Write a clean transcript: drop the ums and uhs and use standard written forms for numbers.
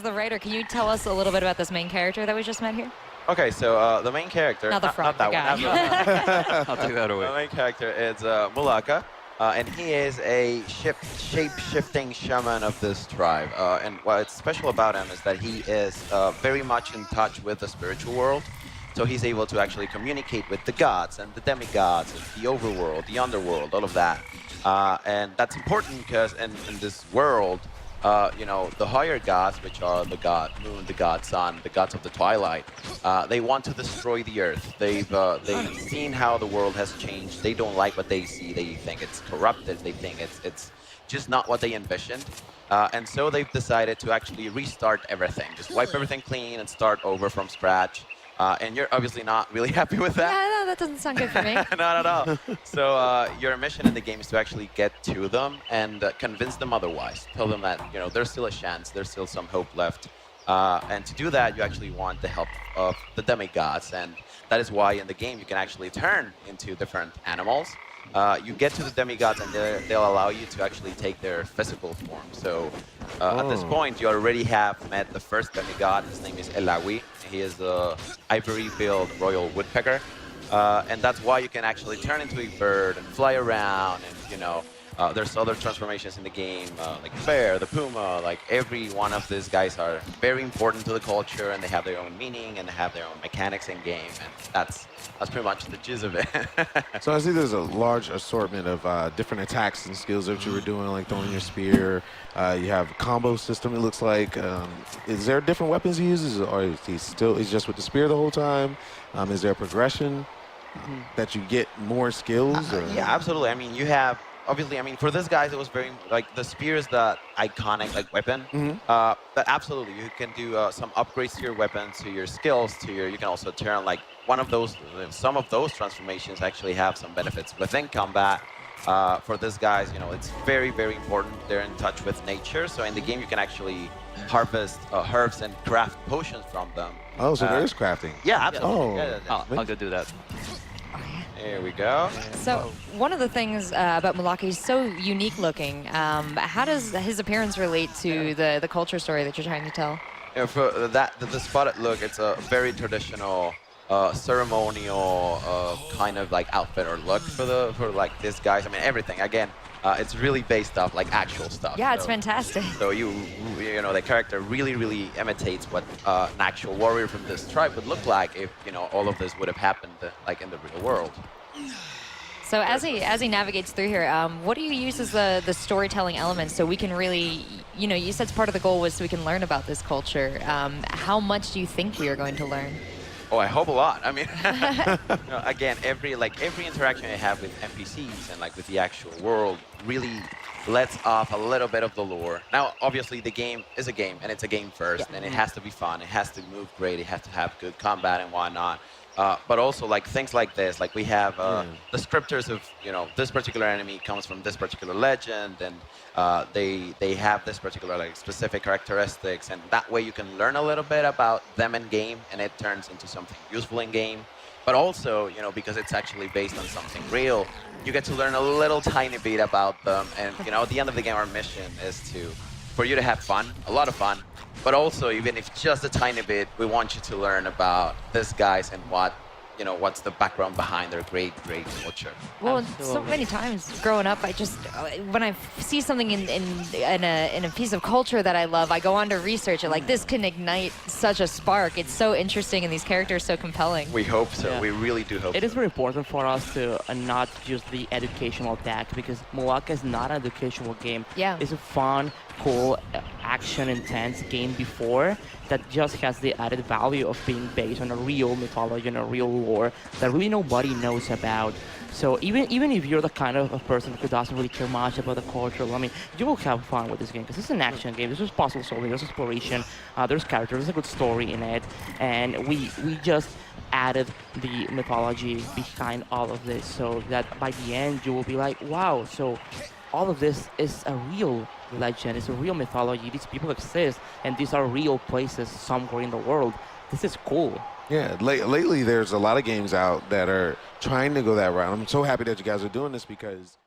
the writer, can you tell us a little bit about this main character that we just met here? Okay, so the main character, Not the frog, not that the one. guy. I'll take that away. The main character is Mulaka, and he is a shape-shifting shaman of this tribe. And what's special about him is that he is very much in touch with the spiritual world. So he's able to actually communicate with the gods and the demigods and the overworld, the underworld, all of that. And that's important because in this world, you know, the higher gods, which are the god moon, the god sun, the gods of the twilight, they want to destroy the earth. They've seen how the world has changed. They don't like what they see. They think it's corrupted. They think it's just not what they envisioned. And so they've decided to actually restart everything, just wipe everything clean and start over from scratch. And you're obviously not really happy with that. Yeah, no, that doesn't sound good for me. Not at all. So your mission in the game is to actually get to them and convince them otherwise. Tell them that, you know, there's still a chance, there's still some hope left. And to do that, you actually want the help of the demigods. And that is why in the game you can actually turn into different animals. You get to the demigods and they'll allow you to actually take their physical form. So at this point, you already have met the first demigod. His name is Elawi. He is the ivory-billed royal woodpecker. And that's why you can actually turn into a bird and fly around. And, you know, there's other transformations in the game, like the bear, the puma. Like every one of these guys are very important to the culture, and they have their own meaning and they have their own mechanics in game. And that's pretty much the gist of it. So I see there's a large assortment of different attacks and skills that you were doing, like throwing your spear. You have a combo system, it looks like. Is there different weapons he uses, or is he's just with the spear the whole time? Is there a progression that you get more skills? Yeah, absolutely. I mean, you have, obviously, I mean, for this guys, it was very, like, the spear is the iconic, like, weapon. But absolutely, you can do some upgrades to your weapons, to your skills, you can also turn, like, some of those transformations actually have some benefits within combat. For these guys, you know, it's very, very important. They're in touch with nature. So in the game, you can actually harvest herbs and craft potions from them. Oh, so there is crafting. Yeah, absolutely. Oh. Yeah. I'll go do that. There we go. So one of the things about Mulaka, he's so unique looking. How does his appearance relate to the culture story that you're trying to tell? You know, for the spotted look, it's a very traditional, ceremonial kind of like outfit or look for like these guys. I mean, everything. Again, it's really based off like actual stuff. Yeah, it's fantastic. So you know, the character really imitates what an actual warrior from this tribe would look like if, you know, all of this would have happened like in the real world. So as he navigates through here, what do you use as the storytelling elements so we can really, you know, you said part of the goal was so we can learn about this culture. How much do you think we are going to learn? Oh, I hope a lot. I mean, you know, again, every interaction I have with NPCs and like with the actual world really lets off a little bit of the lore. Now, obviously, the game is a game, and it's a game first, and it has to be fun. It has to move great. It has to have good combat and whatnot. But also, like, things like this, like we have the scripters of, you know, this particular enemy comes from this particular legend, and they have this particular, like, specific characteristics, and that way you can learn a little bit about them in game, and it turns into something useful in game. But also, you know, because it's actually based on something real, you get to learn a little tiny bit about them, and, you know, at the end of the game, our mission is for you to have fun, a lot of fun. But also, even if just a tiny bit, we want you to learn about these guys and what, you know, what's the background behind their great culture. Well, so many times growing up, I just when I see something in a piece of culture that I love, I go on to research it. Like, this can ignite such a spark. It's so interesting, and these characters so compelling. We hope so. Yeah. We really do hope so. It is very important for us to not just the educational deck, because Mulaka is not an educational game. Yeah. It's a fun, cool, action intense game before that just has the added value of being based on a real mythology and a real lore that really nobody knows about. So even if you're the kind of a person who doesn't really care much about the culture, I mean, you will have fun with this game because it's an action game. There's puzzle solving, there's exploration, there's characters, there's a good story in it, and we just added the mythology behind all of this so that by the end you will be like, wow, so all of this is a real legend, it's a real mythology, these people exist, and these are real places somewhere in the world. This is cool. Yeah, lately there's a lot of games out that are trying to go that route. I'm so happy that you guys are doing this because